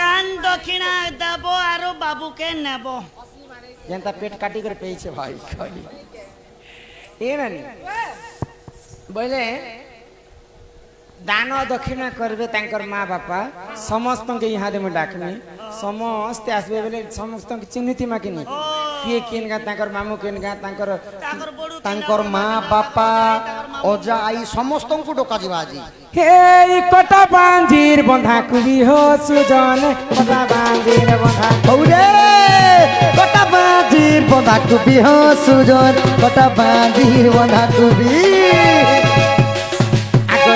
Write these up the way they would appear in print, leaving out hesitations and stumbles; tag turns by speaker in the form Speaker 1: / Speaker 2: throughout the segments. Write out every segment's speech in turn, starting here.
Speaker 1: दान दक्षिणा दबो आरो बाबू के नेबो
Speaker 2: जनता पेट काटी कर पे छे भाई ए बोले दान दक्षिणा करबे तांकर माँ बापा समस्त के यहाँ दे डाकनी समस्त आसबे बोले समस्त के चिन्हिति मा किनी किए किन गा तांकर मामू किन गा
Speaker 3: तांकर माँ बापा ओजा आई समस्त को डोका दिबा जी
Speaker 2: हे कटा बांजीर बंधा कुबी हो सुजन कटा बांजीर बंधा
Speaker 3: हौरे कटा बांजीर बंधा कुबी हो सुजन कटा बांजीर बंधा कुबी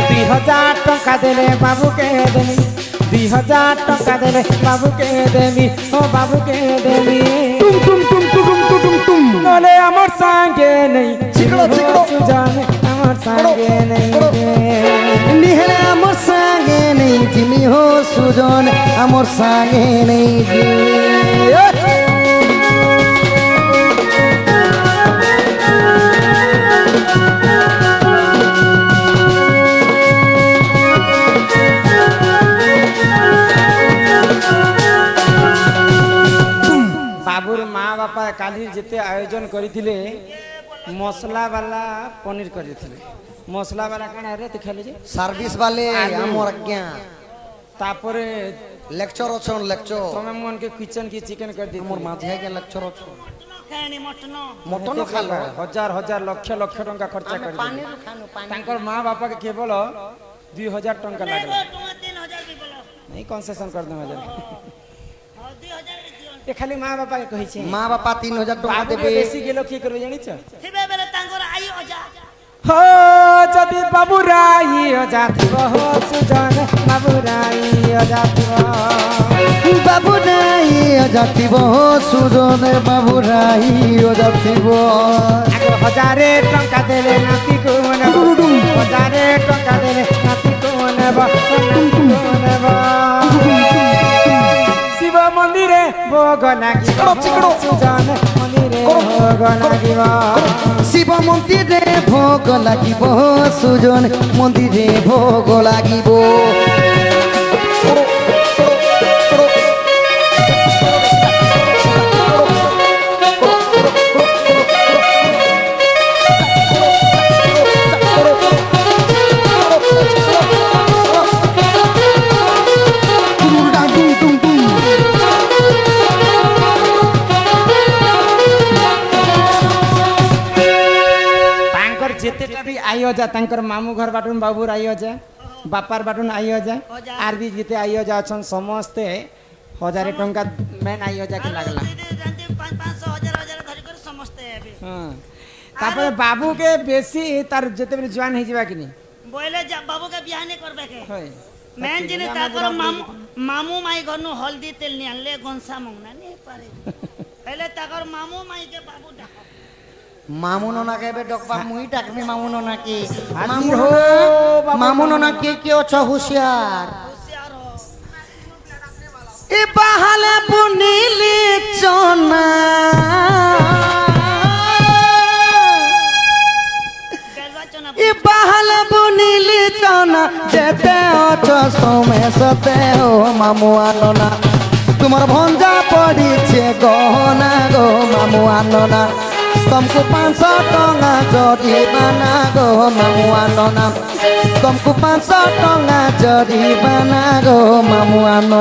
Speaker 2: 2000 टका देले बाबू के देमी 2000 टका देले बाबू के देमी ओ बाबू के देमी तुम नले हमर संगे नहीं
Speaker 3: चिकड़ो
Speaker 2: सुजन हमर संगे नहीं
Speaker 3: निहरे हमर संगे नहीं जिमी हो सुजन हमर संगे नहीं जी
Speaker 2: बाबूर माँ बापा काली जिते आयोजन करथिले मसला वाला पनीर करथिले मसला वाला काना रे त खेले जे
Speaker 3: सर्विस वाले हमर आज्ञा
Speaker 2: तापरे
Speaker 3: लेक्चर अछन लेक्चर
Speaker 2: तमे मन के किचन की चिकन कर दी
Speaker 3: हमर माझे के लेक्चर अछन
Speaker 1: खानी मटन
Speaker 3: मटन खालो
Speaker 2: हजार हजार लक्ष लक्ष टंका खर्चा कर
Speaker 3: पानी खानो पानी
Speaker 2: तांकर माँ बापा के केवल 2000 टंका लागला
Speaker 1: 3000 भी बोलो
Speaker 2: नहीं कंसेशन कर दे 1000
Speaker 1: हां 2000
Speaker 2: ए खाली माँ बापा के कहि छै
Speaker 3: माँ बापा 3000 टका देबे
Speaker 2: बेसी गेलो की करबे जानि छ
Speaker 1: थिबे बेले तांगर आई ओजा
Speaker 2: हो जदि बाबू राई हो जाती हो सुजन बाबू राई हो जाती
Speaker 3: बाबू राई हो जाती हो सुजन बाबू राई हो जाती हो
Speaker 2: आगो 1000 टंका देले नाती को मने 1000 टंका देले नाती को मने शिव मंदिरे भोग लागि
Speaker 3: चिकड़ो
Speaker 2: सुजन मंदिरे भोग लागिबा
Speaker 3: शिव मंदिरे भोग লাগিব सुजन मंदिरे भोग লাগিব
Speaker 2: जेतेटा भी आइयो जा तांकर मामू घर बाटुन बाबूर आइयो जा बापार बाटुन आइयो जा आर भी जेते आइयो जा छन समस्त 1000 टंका मेन आइयो जा के लागला
Speaker 1: 500 1000 धरि कर समस्त हेबे
Speaker 2: हां तापर बाबू के बेसी तार जेते भी जवान हे जिबा किनी
Speaker 1: बोले बाबू के बियाह ने करबे के
Speaker 2: होय
Speaker 1: मेन जिने ताकर मामू माई घरनु हल्दी तेल नि आनले गंसा मंगना ने पारे पहले ताकर मामू माई के बाबू डाक
Speaker 3: मामू नना के डकबा मुई डाकमी मामू नना के
Speaker 2: मामू हो
Speaker 3: मामू नना के छ होशियार
Speaker 1: हो
Speaker 3: ए बहाले बुनीली चना ए बहाले बुनीली चना जेते छ सोमे सते हो मामू आनना तुमर भंजा पड़ी छे गहना गो मामू आनना तुमको 500 टंका जरिमाना गो मामू आनना तुमको 500 टंका जरिमाना गो मामू आनना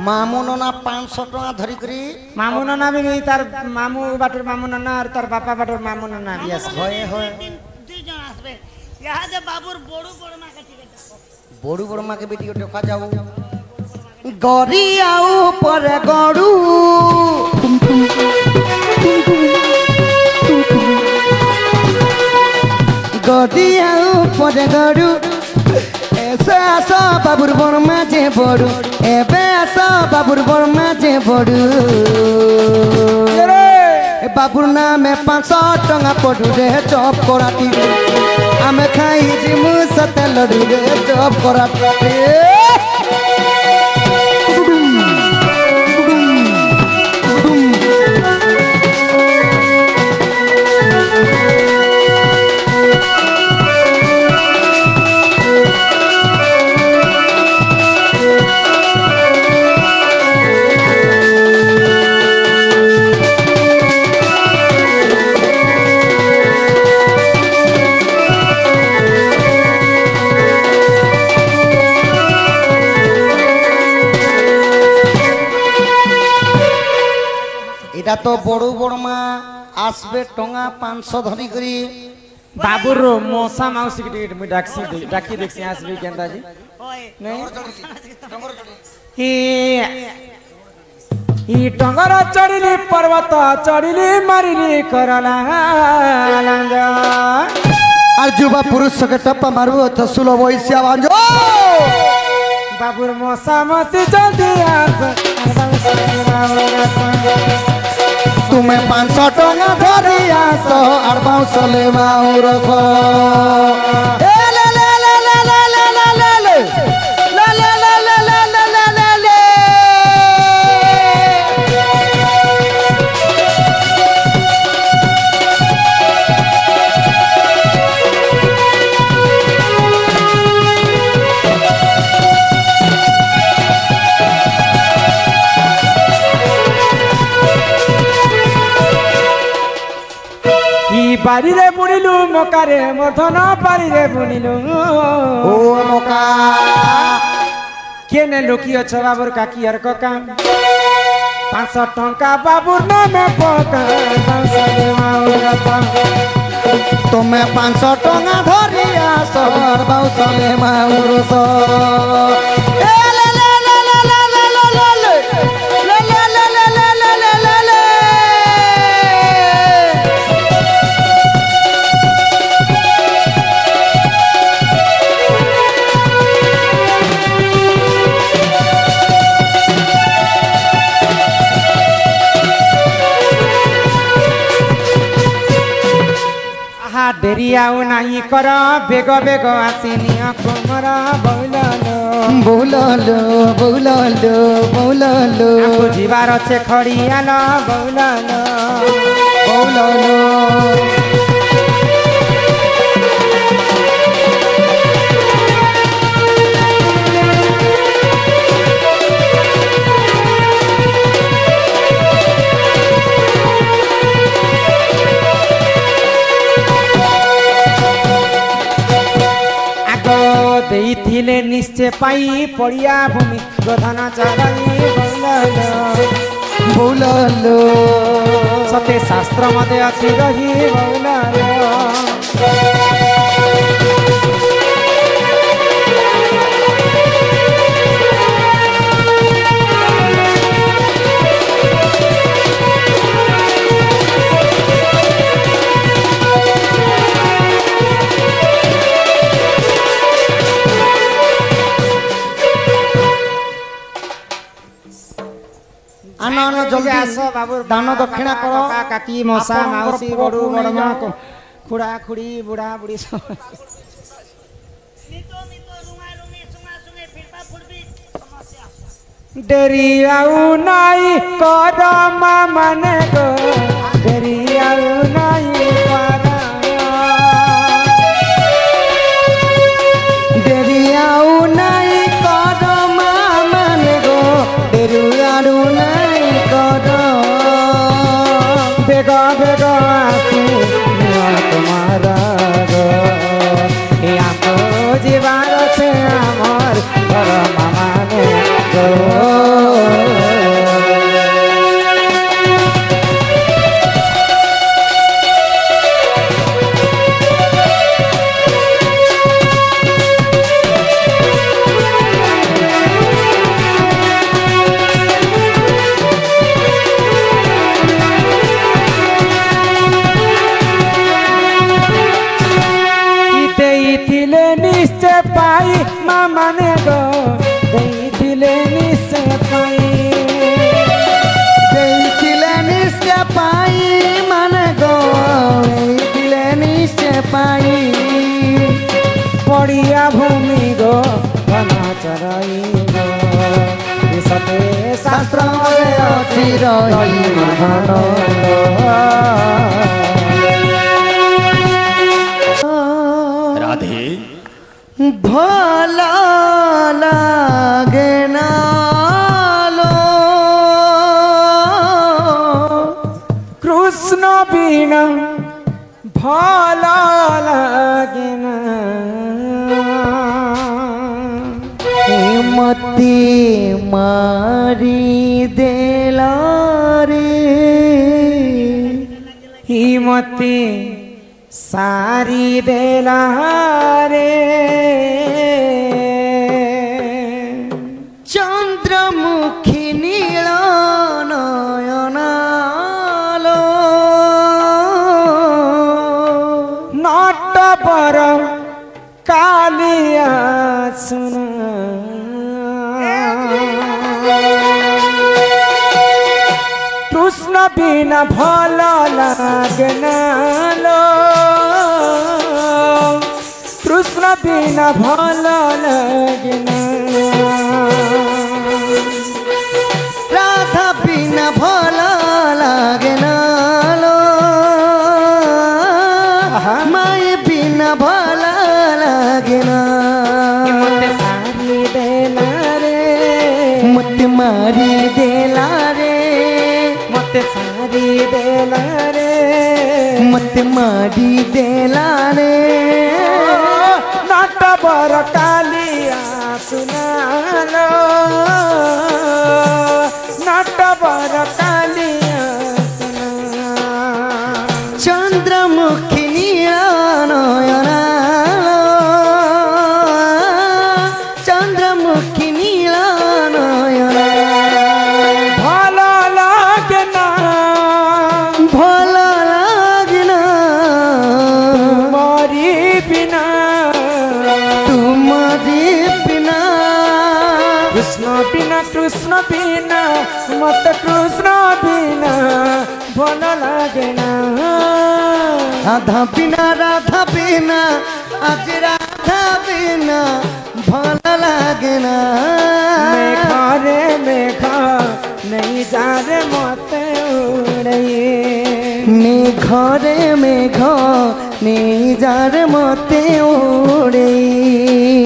Speaker 3: मामू नना 500 टका धरी करी
Speaker 2: मामू नना भी तार मामू बाटुर मामू नना और तार बापा बाटुर मामू नना बियास
Speaker 3: होए होए
Speaker 1: दुई जन आसबे यहाँ जे बाबूर बोड़ू बोड़मा के टिकट
Speaker 3: बोड़ू बोड़मा के बेटी को देखा जाऊ गरी आऊ पर गड़ू गरी आऊ पर गड़ू ऐसा आसा बाबूर बोड़मा जे बोड़ू एबे आसा बाबूर बोड़मा जे बोड़ू बाबुर नामे 500 टंगा पड़ू रे चप कराटी आमे खाई जिमु सते लडू रे चप कराटी এটা তো বড় বড় মা আসবে টঙ্গা 500 ধরি করি
Speaker 2: बाबूर मौसा माउसी के टिकट मुई डाकी देखसी आसबे केंदा जी
Speaker 1: ओए
Speaker 2: नहीं ही टंगर चढ़िली पर्वत चढ़िली मारिली करला लांज
Speaker 3: আর যুবা পুরুষ के टप्पा मारू तो सुलो वैश्या बांजो
Speaker 2: बाबूर मौसा मौसी जल्दी आस
Speaker 3: तुम्हें 500 टंगा धरी आसो और बाउसले माउरस ए ले ले ले ले ले ले ले ले ले ले ले ले ले ले ले ले ले
Speaker 2: बारी रे बुनिलु मकारे मधन बारी रे बुनिलु
Speaker 3: ओ मोका
Speaker 2: केने लोकी अछ बाबूर काकी हर कका 500 टंका बाबूर नामे पका
Speaker 3: तुम्हें 500 टंगा धरी आसो और बाउसले माउरस ए ले ले ले ले ले ले ले ले ले ले ले ले ले ले ले ले
Speaker 2: डेरी आउ नाही कर बेग बेग आसिनिया कोमरा बोललो
Speaker 3: बोललो बोललो बोललो
Speaker 2: आको जीवार छे खड़ियाला बोललो
Speaker 3: बोललो
Speaker 2: देइथिले निश्चय पाई पड़िया भूमि प्रधान चढ़ाई बोललो
Speaker 3: बोललो
Speaker 2: सत्य शास्त्र मते अछि रही बोललो
Speaker 3: आनो जल्दी
Speaker 2: आसो बाबूर
Speaker 3: दान दक्षिणा करो
Speaker 2: काकी मौसा माउसी बड़ू बड़मा खुड़ा खुड़ी बुढ़ा बुढ़ी सब
Speaker 1: मितो मितो रुंगा रुंगी सुंगा सुंगे फिरपा फुरबी समस्या
Speaker 2: डेरी आउ नाई कर माने गो डेरी आउ नाई कर
Speaker 3: डेरी आउ नाई कर माने गो डेरी आउ नाई कर
Speaker 2: बेग बेग आसी तुम्हारा गो ए आको जीवार छे आमर घर माने गो निश्चय पाई माने गो देइथिले निश्चय पाई
Speaker 3: निश्चय पाई पाई
Speaker 2: पड़िया भूमि गो घना चराई गो सते शास्त्र
Speaker 3: अच्छी रही
Speaker 4: राधे
Speaker 3: भला लागे ना लो
Speaker 2: कृष्ण बिना भला लागे ना
Speaker 3: मती मारी देला रे
Speaker 2: हिमती सारी देला रे
Speaker 3: चंद्रमुखी नील नयनालो
Speaker 2: नट पर कालिया सुना कृष्ण बिना भला लागे ना लो कृष्ण बिना भला लागे ना
Speaker 3: राधा बिना भला लागे ना लो माए बिना भला लागे ना
Speaker 2: मत सारी देला रे
Speaker 3: मत मारी देला रे
Speaker 2: मत सारी देला रे
Speaker 3: मत मारी देला रे
Speaker 2: नाट बर कालिया सुनालो नाट बर कालिया सुना
Speaker 3: चंद्रमुखी नील नयनालो चंद्रमुखी नील नयनालो
Speaker 2: भला लागे ना
Speaker 3: भला लागे ना
Speaker 2: मरी बिना
Speaker 3: तुम्हारी बिना
Speaker 2: कृष्ण बिना मत कृष्ण बिना भला लागे ना
Speaker 3: राधा बिना आज राधा बिना भला लागे ना
Speaker 2: मेघा रे मेघा नहीं जा रे मत उड़िए
Speaker 3: घरे मेघ नहीं जा रे मते उड़े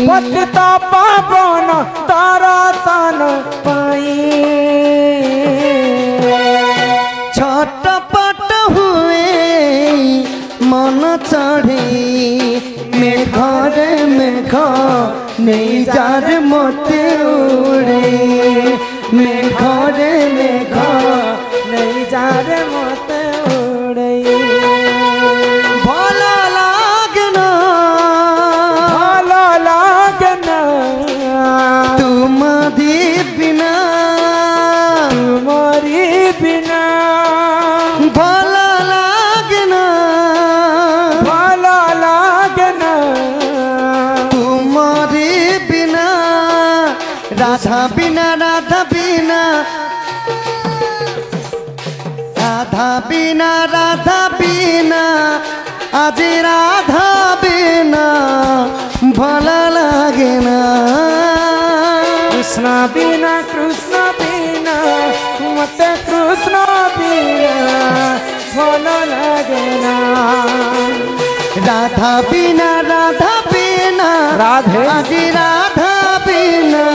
Speaker 2: पतित पावन तारा सन पाई
Speaker 3: छटपट हुए मन चढ़े मेघरे मेघ नहीं जा रे मते उड़े मेघरे मेघ
Speaker 2: नहीं जा रे मत उड़े
Speaker 3: भला लागना
Speaker 2: भला लागना
Speaker 3: तुम्हारी बिना
Speaker 2: तुम्हारी बिना
Speaker 3: भला लागना
Speaker 2: भला लागना
Speaker 3: तुम्हारी बिना राधा बिना राधा बिना राधा बिना राधा बिना आज राधा बिना भला लागे ना
Speaker 2: कृष्ण बिना मत कृष्ण बिना भला लागे ना
Speaker 3: राधा बिना
Speaker 2: राधे
Speaker 3: आज राधा बिना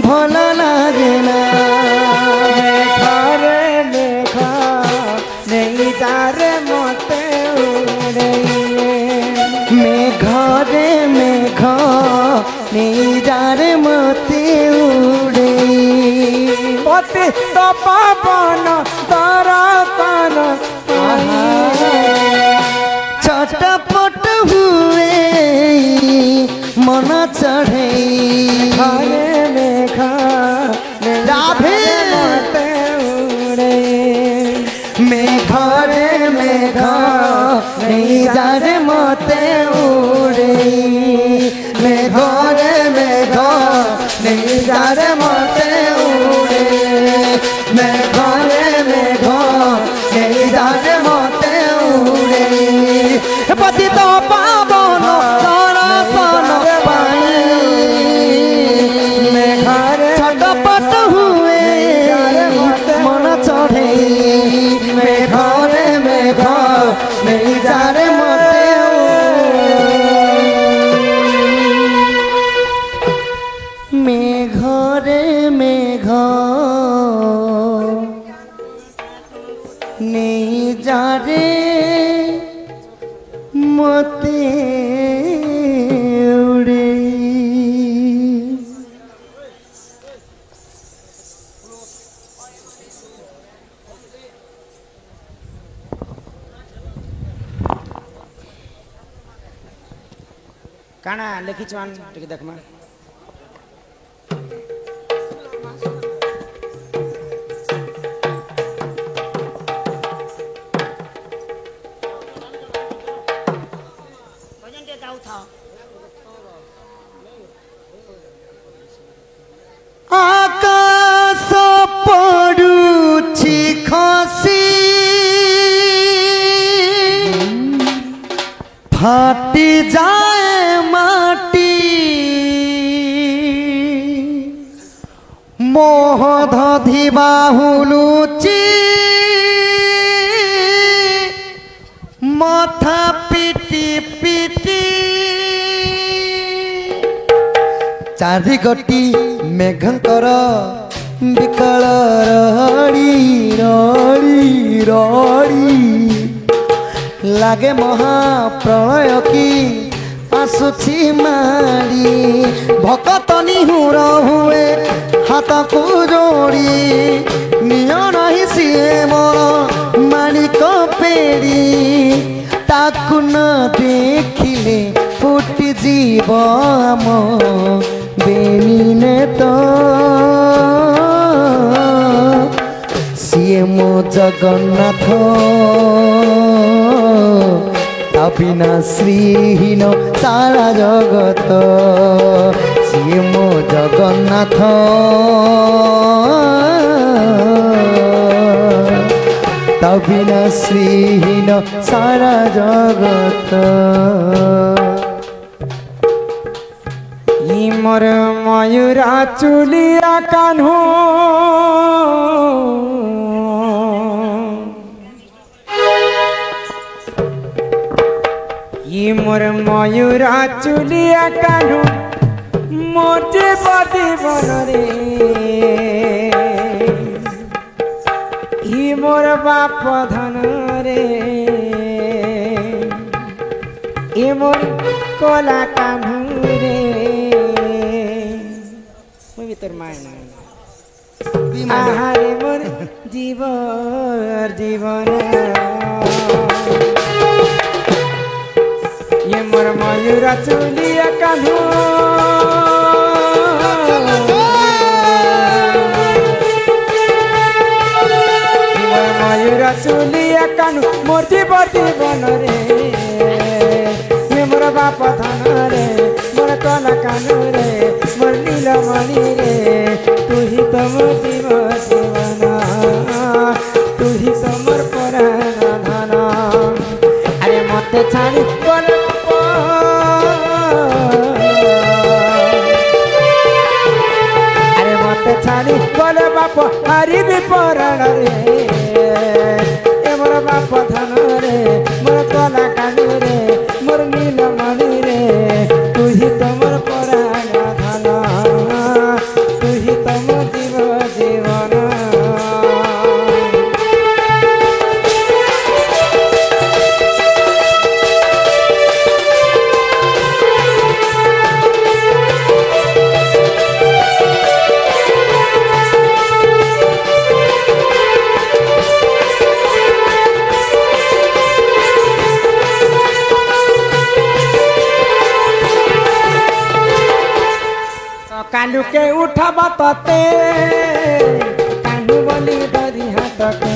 Speaker 3: भला लागे ना
Speaker 2: मेघा रे मेघा नहीं जा रे मत उड़िए
Speaker 3: मेघरे मेघ नहीं जा रे मते उड़े
Speaker 2: पतित पावन तारा सन
Speaker 3: छटपट हुए मन चढ़े
Speaker 2: घरे मेघा
Speaker 3: राधे
Speaker 2: मत उड़े
Speaker 3: मेघरे मेघ नहीं जा रे मते उड़े मेघरे मेघ नहीं जा रे मते उड़े मेघरे मेघ नहीं जा रे मते उड़े पतित नहीं जा रे मते मेघरे मेघ नहीं जा रे मते उड़े
Speaker 2: काना लिखिछ मान टिके देखमा
Speaker 1: भजन के गाउ था
Speaker 3: आकाश पड़ुछि खसी फाटी जाए माटी मोह धि बाहुलुची माथा पिटी पिटी चारि गोटी मेघंकर विकल रड़ी रड़ी रड़ी लागे महाप्रलय की आसुछि मारी भकत निहुर हुए हाथ को जोड़ी निय नहीं सिए मोर माणिक पेड़ी ताकु न देखिले फुटी जीव आम बेनिने तो सिए मो जगन्नाथ बिना श्रीहीन सारा जगत सिए मो जगन्नाथ बिना श्रीहीन सारा जगत
Speaker 2: मोर मयूरा चुलिया कान्हू मोर मयूरा चुलिया कान्हू मोर जीवन रे मोर बाप धन रे मोर कोला कान्हू रे मुझे तोर माय आहारे मोर जीवन ये मोर मयूरा चुलिया कान्हू मोर मयूरा चुलिया कान्हू मोर जीवन रे ये मोर बाप धन रे मोर कला कान्हू रे मोर नीलमणि रे तू ही तो मोर जीवन तू ही तो मोर पराण धन अरे मत छाड़ी अरे मत छाड़ी गले बाप हारी भी पराण रे मोर बाप धन रे मोर कला कान्हू रे मोर नीलमणि रे तू ही तो मोर पराण धन तू ही तो मोर जीवन कालू के उठाबा तते कालू बनी धरी हाथ के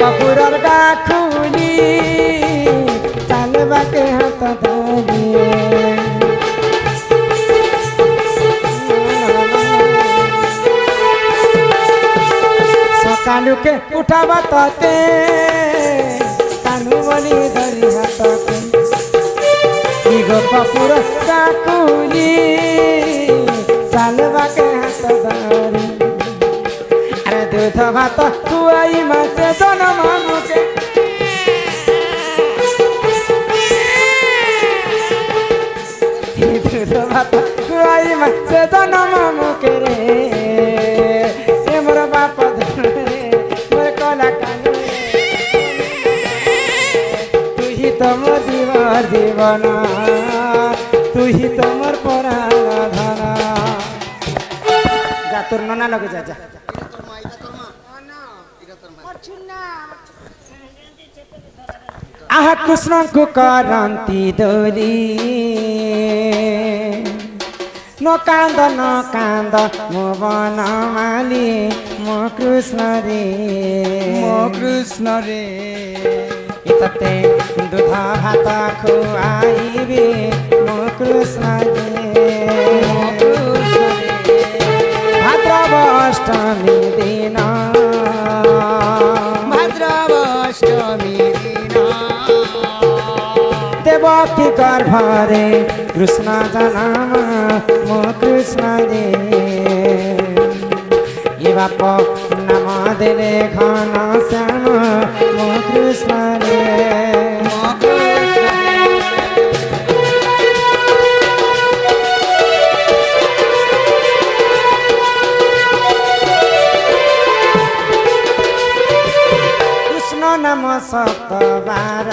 Speaker 2: कपूरर गाखुनी चालबा के हाथ धरिए कालू के उठाबा तते कालू बनी धरी हाथ के कपूर गाखुनी चालबा के हाथ धरी अरे दूध भात खुआई मासे जन मानु के ही तम दिवार जीवना तू ही तमर पराण धना जा तोर नना लगे जा आहा कृष्ण को करंती दोरी न कांद मो बन माली मो कृष्ण रे इतते दूध भात खुआइबे मो कृष्ण रे भाद्रव अष्टमी दिन देवकी गर्भरे कृष्ण जन्म मो कृष्ण रे ये बाप नाम देले घन श्याम मो कृष्ण रे कृष्ण नाम सप्तबार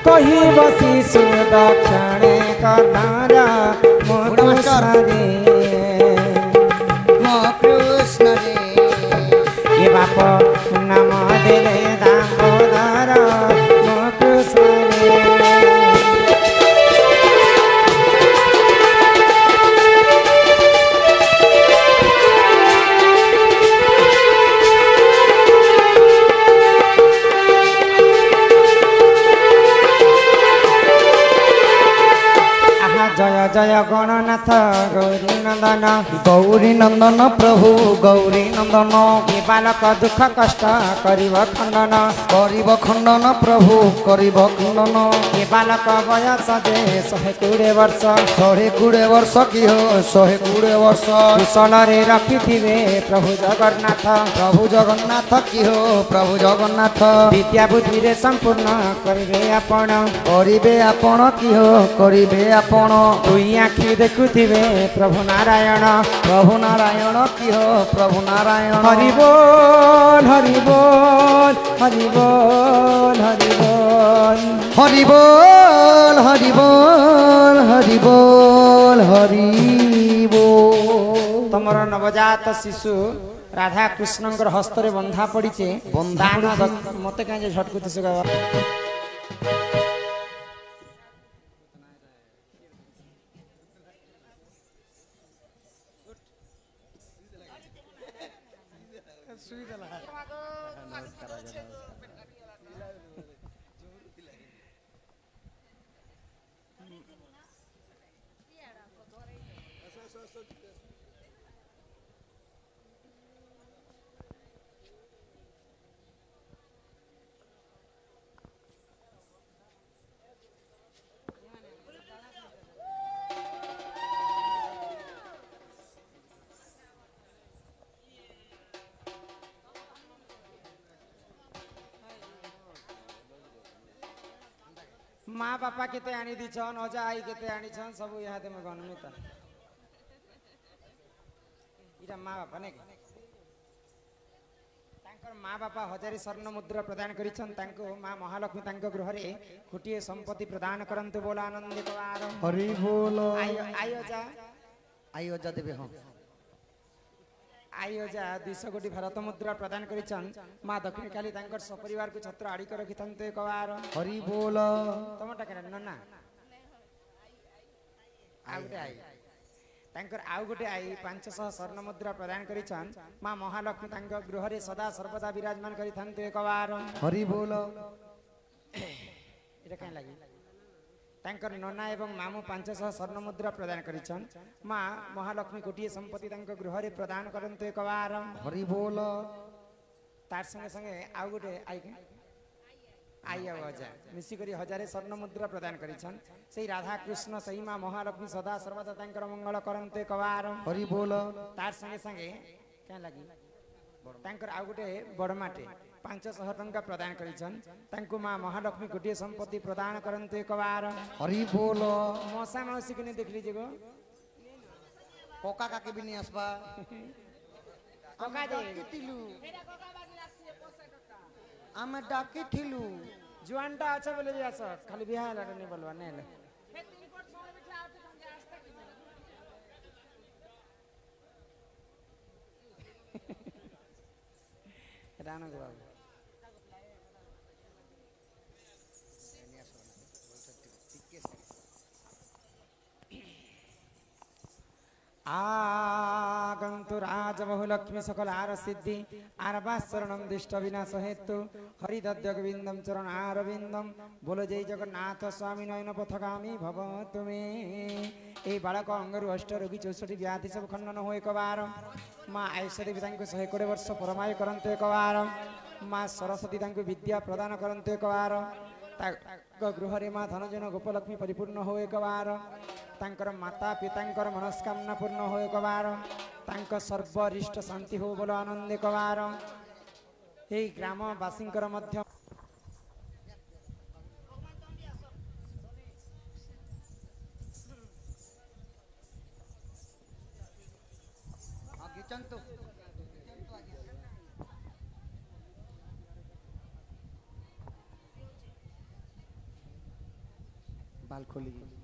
Speaker 2: कही बसी सुदक्षिणे कनार मो कृष्ण रे ये बाप नाम देले दामोदर मो कृष्ण रे जय जय गणनाथ गौरी नंदन प्रभु गौरी नंदन ये बालक दुख कष्ट करिब खंडन प्रभु करिब खंडन ये बालक बयस जे 120 वर्ष 120 वर्ष कि हो 120 वर्ष कुशल रे रखिथिबे प्रभु जगन्नाथ कि हो प्रभु जगन्नाथ विद्या बुद्धि रे संपूर्ण करिबे आपण कि हो करिबे आपण दुई आखि देखुथिबे प्रभु नारायण कि हो प्रभु नारायण हरि बोल हरि बोल हरि बोल हरि बोल हरि बोल हरि बोल हरि बोल हरि बोल तमर नवजात शिशु राधा कृष्ण हस्त रे बंधा पड़ीचे दान मते काजे झटकुते सुगा माँ बापा केते आनी दिछन अजा आई केते आनी छन सब यहाँ ते में गणमित इरा माँ बापा ने तांकर माँ बापा 1000 स्वर्ण मुद्रा प्रदान करिछन तांको माँ महालक्ष्मी तांको गृह रे कोटिए संपत्ति प्रदान करंतु बोला आनंदित आर हरि बोल आयो जा देबे हां आयो जा 200 कोटी भारत मुद्रा प्रदान करिछन माँ दक्षिण काली तांकर सपरिवार को छत्र आड़ी कर रखिथनते एकबार हरि बोल तमटा करे नन्ना आउटे आई तांकर आउ गोटे आई 500 स्वर्ण मुद्रा प्रदान करिछन माँ महालक्ष्मी तांकर गृह रे सदा सर्वदा विराजमान करिथनते एकबार हरि बोल इरा काई लागी तांकर नना एवं मामू 500 स्वर्ण मुद्रा प्रदान करिछन माँ महालक्ष्मी कोटिए संपत्ति तांकर गृह रे प्रदान करंतु एकबार हरि बोल तार संगे संगे आउ गोटे आई आजा मिसी करी 1000 स्वर्ण मुद्रा प्रदान करिछन सेही राधा कृष्ण सही माँ महालक्ष्मी सदा सर्वदा तांकर मंगल करंतु एकबार हरि बोल तार संगे संगे क्या लागी तांकर आउ गोटे बड़माटे 500 टंका प्रदान करिछन तांको माँ महालक्ष्मी गोटे संपत्ति प्रदान करंतु एकबार हरि बोल मौसा मौसी के देखली जगो कोका काके भी नहीं आसबा
Speaker 3: আমি ডাকিଥିଲୁ ଆମେ ଡାକିଥିଲୁ
Speaker 2: জুয়ানটা আছে বলে বি আস খালি বিহা হেলাটা নি বলবা নেলে রানক বাবু আগন্তুরাজবহুলক্ষ্মী সকল আর সিদ্ধি আর বাসরণম দৃষ্ট বিনাশ হেতু হরিদদ্য গোবিন্দম চরণ আরবিন্দম বলো জয় জগন্নাথ স্বামী নয়ন পথগামী ভব তুমি এই বালক অঙ্গরু অষ্ট রোগী 64 ব্যাধি সব খণ্ডন হো একবার মা ঐশ্বরী তাଙ୍କୁ 120 ବର୍ଷ ପରମାୟ କରନ୍ତୁ একবার মা ସରସ୍ୱତୀ ତାଙ୍କୁ ବିଦ୍ୟା ପ୍ରଦାନ କରନ୍ତୁ একবার ତାଙ୍କ ଗୃହରେ ମା ଧନଜନ ଗୋପଲକ୍ଷ୍ମୀ ପରିପୂର୍ଣ୍ଣ ହଉ એકવાર ତାଙ୍କର ମାତା ପିତାଙ୍କର ମନସ୍କାମନା ପୂର୍ଣ୍ଣ ହଉ એકવાર ତାଙ୍କ ସର୍ବରିଷ୍ଟ ଶାନ୍ତି ହଉ ବୋଲ ଆନନ୍ଦ એકવાર ଏହି ଗ୍ରାମବାସୀଙ୍କର ମଧ୍ୟ
Speaker 3: ଘିଚନ୍ତୁ ବାଲ ଖୋଲିକି